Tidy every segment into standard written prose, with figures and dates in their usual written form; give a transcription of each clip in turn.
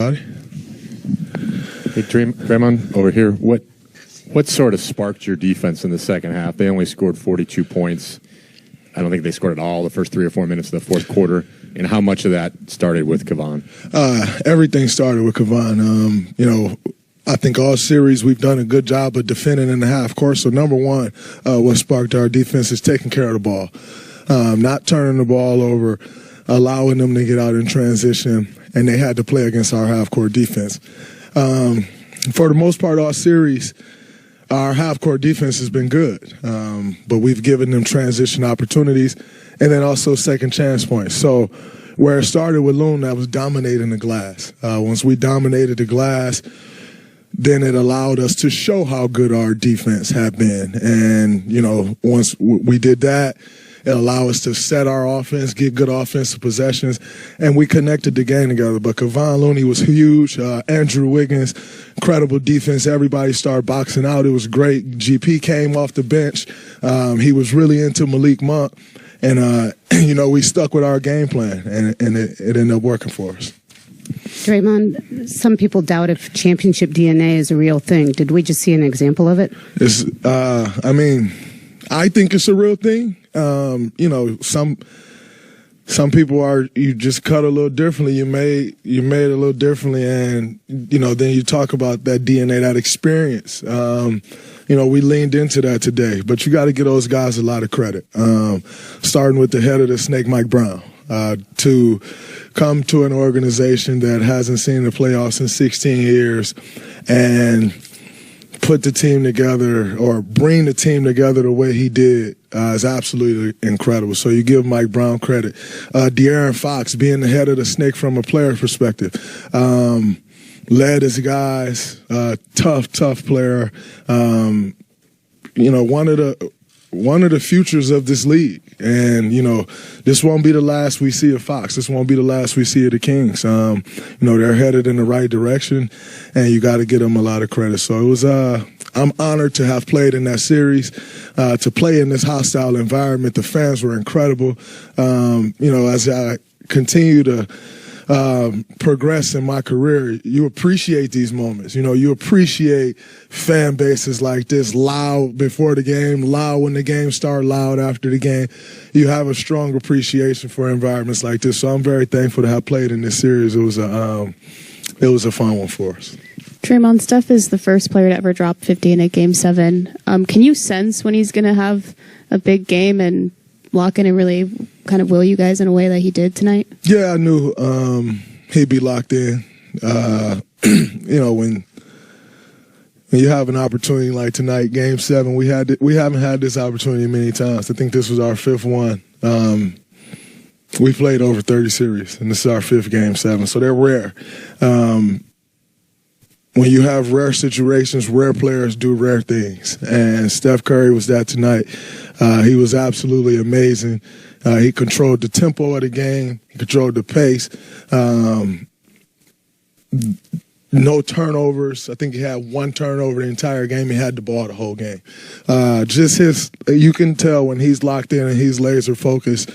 everybody. Hey, Draymond, over here. What sort of sparked your defense in the second half? They only scored 42 points. I don't think they scored at all the first 3 or 4 minutes of the fourth quarter. And how much of that started with Kevon? Everything started with Kevon. I think all series we've done a good job of defending in the half court. So number one, what sparked our defense is taking care of the ball, not turning the ball over, allowing them to get out in transition, and they had to play against our half court defense. For the most part, all series, our half court defense has been good, but we've given them transition opportunities and then also second chance points. So where it started with Loon, that was dominating the glass. Once we dominated the glass, then it allowed us to show how good our defense had been. And, once we did that, it allowed us to set our offense, get good offensive possessions, and we connected the game together. But Kevon Looney was huge. Andrew Wiggins, incredible defense. Everybody started boxing out. It was great. GP came off the bench. He was really into Malik Monk. And, we stuck with our game plan, and it ended up working for us. Draymond, some people doubt if championship DNA is a real thing. Did we just see an example of it? I think it's a real thing. Some people you just cut a little differently. You made it a little differently, and then you talk about that DNA, that experience. We leaned into that today, but you got to give those guys a lot of credit. Starting with the head of the snake, Mike Brown, to come to an organization that hasn't seen the playoffs in 16 years and put the team together or bring the team together the way he did is absolutely incredible. So you give Mike Brown credit. De'Aaron Fox being the head of the snake from a player perspective. Led his guys, tough player. One of the futures of this league. And, this won't be the last we see of Fox. This won't be the last we see of the Kings. They're headed in the right direction, and you got to give them a lot of credit. So it was, I'm honored to have played in that series, to play in this hostile environment. The fans were incredible. As I continue to progress in my career, you appreciate these moments. You appreciate fan bases like this, loud before the game, loud when the game starts, loud after the game. You have a strong appreciation for environments like this. So I'm very thankful to have played in this series. It was a fun one for us. Draymond, Steph is the first player to ever drop 50 in a Game 7. Can you sense when he's going to have a big game and lock in and really kind of will you guys in a way that he did tonight? Yeah, I knew he'd be locked in. When you have an opportunity like tonight, Game 7, we haven't had this opportunity many times. I think this was our 5th one. We played over 30 series, and this is our 5th Game 7, so they're rare. When you have rare situations, rare players do rare things, and Steph Curry was that tonight. He was absolutely amazing. He controlled the tempo of the game. He controlled the pace. No turnovers. I think he had 1 turnover the entire game. He had the ball the whole game. You can tell when he's locked in and he's laser focused,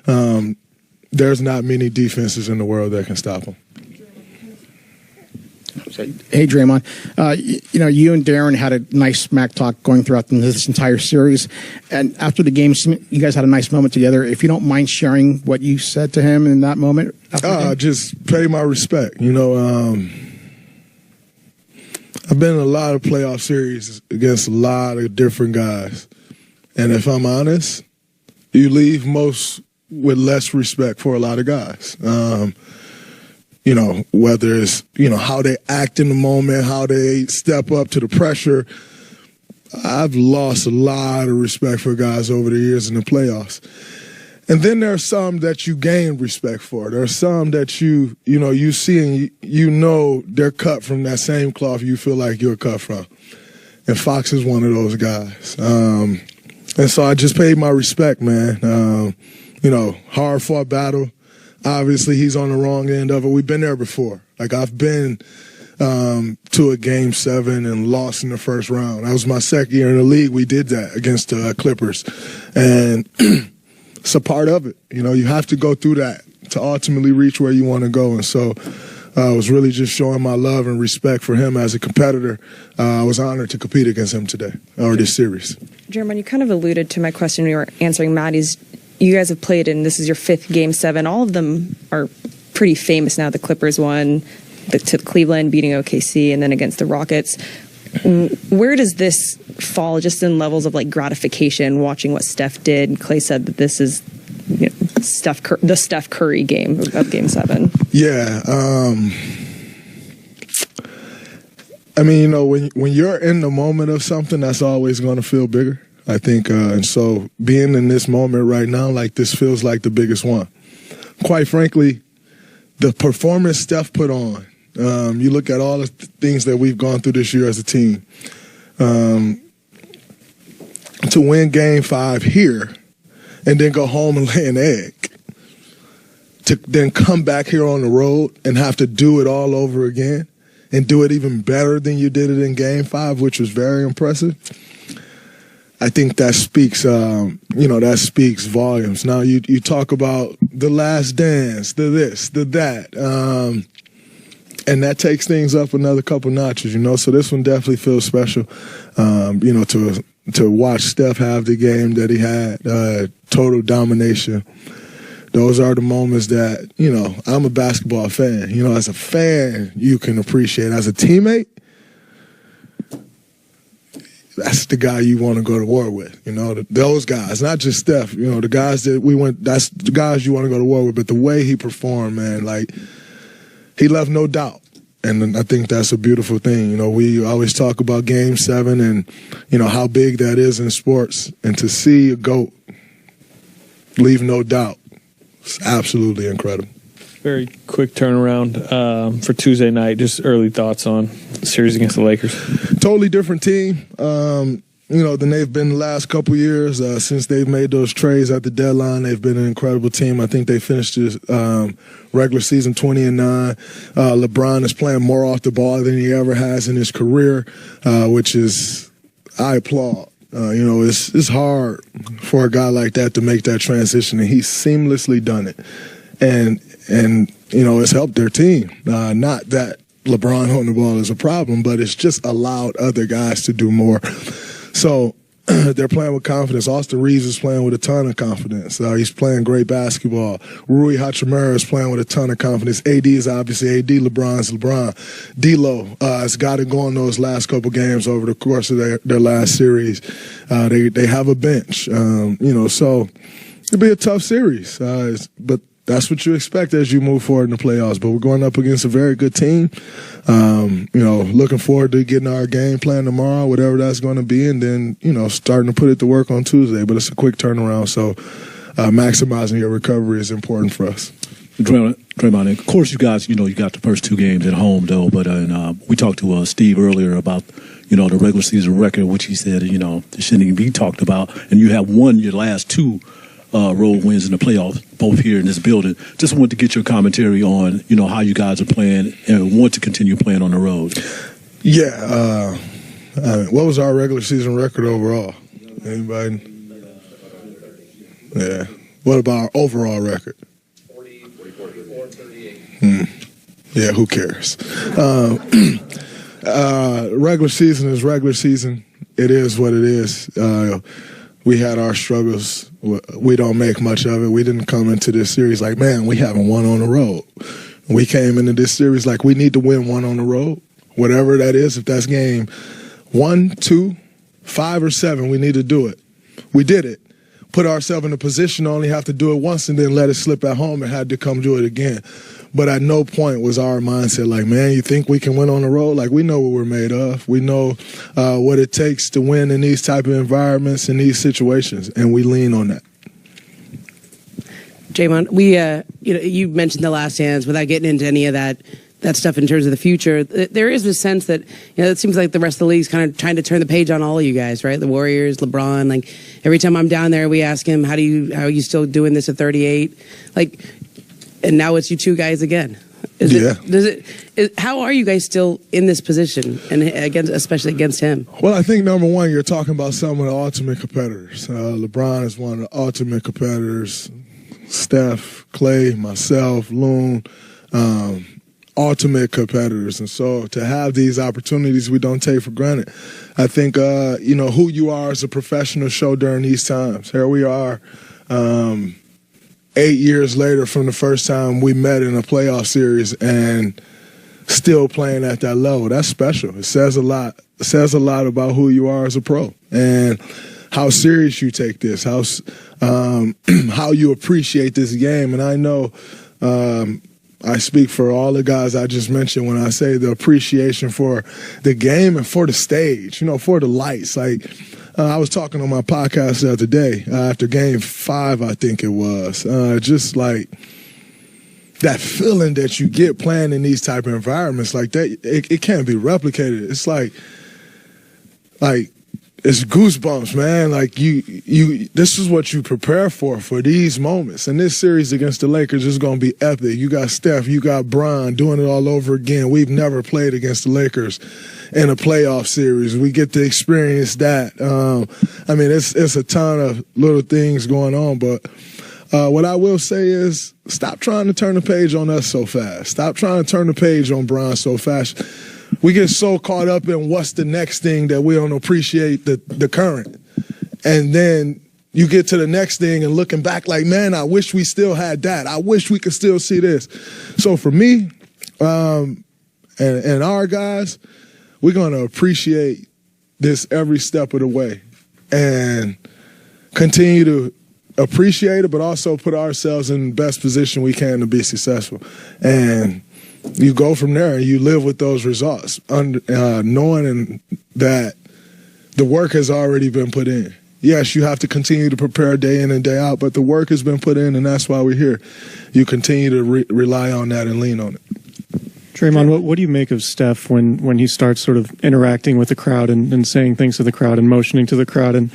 there's not many defenses in the world that can stop him. Hey, Draymond. You and Darren had a nice smack talk going throughout this entire series. And after the game, you guys had a nice moment together. If you don't mind sharing what you said to him in that moment. Just pay my respect. I've been in a lot of playoff series against a lot of different guys. And if I'm honest, you leave most with less respect for a lot of guys. Whether it's, how they act in the moment, how they step up to the pressure. I've lost a lot of respect for guys over the years in the playoffs. And then there are some that you gain respect for. There are some that you see and they're cut from that same cloth you feel like you're cut from. And Fox is one of those guys. And so I just paid my respect, man. Hard-fought battle. Obviously, he's on the wrong end of it. We've been there before. Like, I've been to a Game 7 and lost in the first round. That was my second year in the league. We did that against the Clippers. And it's a part of it. You have to go through that to ultimately reach where you want to go. And so was really just showing my love and respect for him as a competitor. I was honored to compete against him today, or this series. Draymond, you kind of alluded to my question when you were answering Maddie's. You guys have played in, this is your 5th Game 7. All of them are pretty famous now. The Clippers won, to Cleveland, beating OKC, and then against the Rockets. Where does this fall just in levels of like gratification, watching what Steph did? Clay said that this is the Steph Curry game of Game 7. Yeah. I mean, when you're in the moment of something, that's always going to feel bigger, I think. And so being in this moment right now, like this feels like the biggest one. Quite frankly, the performance Steph put on, you look at all the things that we've gone through this year as a team. To win Game 5 here and then go home and lay an egg, to then come back here on the road and have to do it all over again and do it even better than you did it in Game 5, which was very impressive. I think that speaks, that speaks volumes. Now you talk about the last dance, the this, the that, and that takes things up another couple notches, So this one definitely feels special, to watch Steph have the game that he had, total domination. Those are the moments that, I'm a basketball fan. As a fan, you can appreciate. As a teammate, that's the guy you want to go to war with, those guys, not just Steph, the guys that that's the guys you want to go to war with, but the way he performed, man, like, he left no doubt. And I think that's a beautiful thing. We always talk about Game 7 and, how big that is in sports. And to see a GOAT leave no doubt, it's absolutely incredible. Very quick turnaround for Tuesday night. Just early thoughts on the series against the Lakers. Totally different team, than they've been the last couple years. Since they've made those trades at the deadline, they've been an incredible team. I think they finished this regular season 20-9. LeBron is playing more off the ball than he ever has in his career, which is, I applaud. It's hard for a guy like that to make that transition, and he's seamlessly done it. And it's helped their team. Not that LeBron on the ball is a problem, but it's just allowed other guys to do more. So they're playing with confidence. Austin Reeves is playing with a ton of confidence. He's playing great basketball. Rui Hachimura is playing with a ton of confidence. AD is obviously AD. LeBron's LeBron. D'Lo has got it going those last couple games over the course of their last series. They have a bench. So it'll be a tough series. But that's what you expect as you move forward in the playoffs. But we're going up against a very good team. Looking forward to getting our game plan tomorrow, whatever that's going to be, and then, starting to put it to work on Tuesday. But it's a quick turnaround, so maximizing your recovery is important for us. Draymond, of course, you guys, you got the first 2 games at home, though. But we talked to Steve earlier about, the regular season record, which he said, it shouldn't even be talked about. And you have won your last 2 road wins in the playoffs, both here in this building. Just wanted to get your commentary on, how you guys are playing and want to continue playing on the road. Yeah. What was our regular season record overall? Anybody? Yeah. What about our overall record? 44-38. Yeah, who cares? Regular season is regular season. It is what it is. We had our struggles. We don't make much of it. We didn't come into this series like, man, we haven't won on the road. We came into this series like we need to win one on the road, whatever that is. If that's game 1, 2, 5, or 7, we need to do it. We did it. Put ourselves in a position to only have to do it once and then let it slip at home and had to come do it again. But at no point was our mindset like, man, you think we can win on the road? Like, we know what we're made of. We know what it takes to win in these type of environments, in these situations, and we lean on that. Draymond, you mentioned the last dance without getting into any of that stuff in terms of the future. There is this sense that, it seems like the rest of the league's kind of trying to turn the page on all of you guys, right? The Warriors, LeBron, like every time I'm down there, we ask him, how are you still doing this at 38? Like, and now it's you 2 guys again. How are you guys still in this position, and especially against him? Well, I think number one, you're talking about some of the ultimate competitors. LeBron is one of the ultimate competitors. Steph, Clay, myself, Loon. ultimate competitors. And so to have these opportunities we don't take for granted. I think, who you are as a professional show during these times. Here we are 8 years later from the first time we met in a playoff series and still playing at that level. That's special. It says a lot. It says a lot about who you are as a pro and how serious you take this, how you appreciate this game. And I know I speak for all the guys I just mentioned when I say the appreciation for the game and for the stage, for the lights. Like I was talking on my podcast the other day after Game 5, I think it was, just like that feeling that you get playing in these type of environments like that, it can't be replicated. It's like it's goosebumps, man. Like this is what you prepare for these moments. And this series against the Lakers is going to be epic. You got Steph, you got Bron doing it all over again. We've never played against the Lakers in a playoff series. We get to experience that. It's a ton of little things going on, but what I will say is stop trying to turn the page on us so fast. Stop trying to turn the page on Bron so fast. We get so caught up in what's the next thing that we don't appreciate the current. And then you get to the next thing and looking back like, man, I wish we still had that. I wish we could still see this. So for me and our guys, we're going to appreciate this every step of the way and continue to appreciate it, but also put ourselves in the best position we can to be successful. And you go from there and you live with those results, knowing that the work has already been put in. Yes, you have to continue to prepare day in and day out, but the work has been put in, and that's why we're here. You continue to rely on that and lean on it. Draymond, what do you make of Steph when he starts sort of interacting with the crowd and saying things to the crowd and motioning to the crowd? And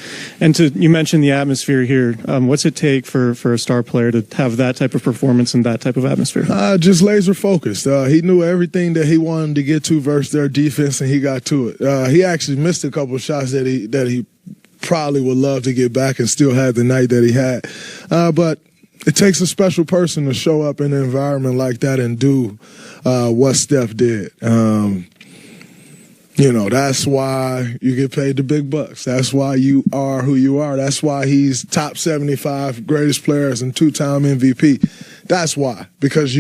you mentioned the atmosphere here. What's it take for a star player to have that type of performance and that type of atmosphere? Just laser focused. He knew everything that he wanted to get to versus their defense, and he got to it. He actually missed a couple of shots that he probably would love to get back and still had the night that he had. But it takes a special person to show up in an environment like that and do what Steph did. That's why you get paid the big bucks. That's why you are who you are. That's why he's top 75 greatest players and 2-time MVP. That's why. Because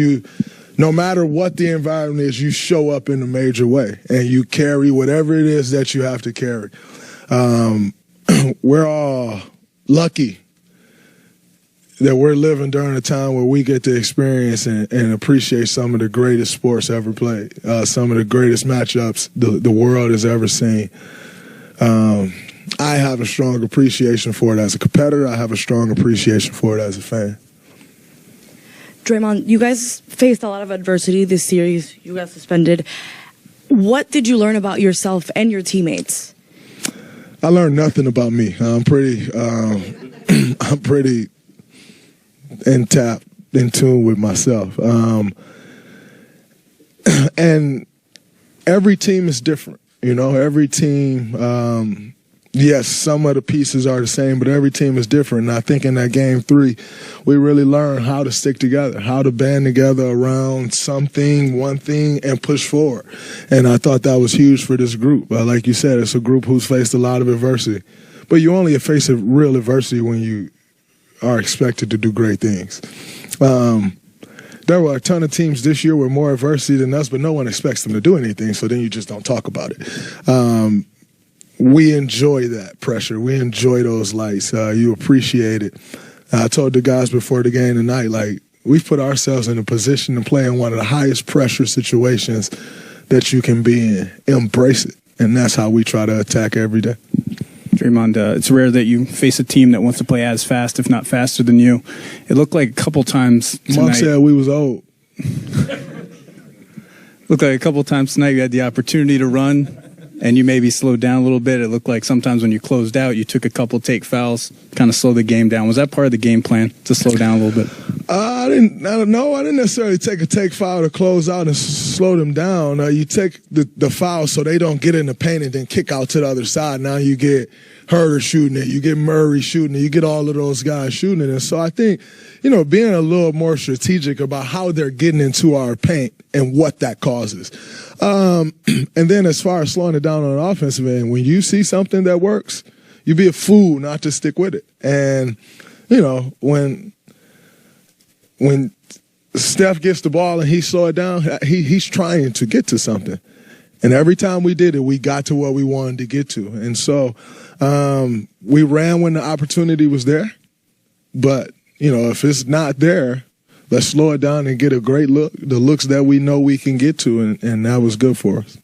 no matter what the environment is, you show up in a major way and you carry whatever it is that you have to carry. We're all lucky that we're living during a time where we get to experience and appreciate some of the greatest sports ever played, some of the greatest matchups the world has ever seen. I have a strong appreciation for it as a competitor. I have a strong appreciation for it as a fan. Draymond, you guys faced a lot of adversity this series. You got suspended. What did you learn about yourself and your teammates? I learned nothing about me. I'm pretty in tune with myself. And every team is different. Every team, yes, some of the pieces are the same, but every team is different. And I think in that Game 3, we really learned how to stick together, how to band together around one thing, and push forward. And I thought that was huge for this group. Like you said, it's a group who's faced a lot of adversity. But you only face a real adversity when you are expected to do great things. There were a ton of teams this year with more adversity than us, but no one expects them to do anything, so then you just don't talk about it. We enjoy that pressure. We enjoy those lights. You appreciate it. I told the guys before the game tonight, we've put ourselves in a position to play in one of the highest pressure situations that you can be in. Embrace it, and that's how we try to attack every day. Draymond, it's rare that you face a team that wants to play as fast, if not faster than you. It looked like a couple times tonight. Mark said we was old. Looked like a couple times tonight you had the opportunity to run, and you maybe slowed down a little bit. It looked like sometimes when you closed out, you took a couple take fouls, kind of slow the game down. Was that part of the game plan, to slow down a little bit? I didn't necessarily take a take foul to close out and slow them down, you take the foul so they don't get in the paint and then kick out to the other side. Now you get Herter shooting it, you get Murray shooting it, you get all of those guys shooting it. And so I think, being a little more strategic about how they're getting into our paint and what that causes. And then as far as slowing it down on an offensive end, when you see something that works, you'd be a fool not to stick with it. And, when Steph gets the ball and he slow it down, he's trying to get to something. And every time we did it, we got to what we wanted to get to. And so we ran when the opportunity was there. But, if it's not there, let's slow it down and get a great look, the looks that we know we can get to. And that was good for us.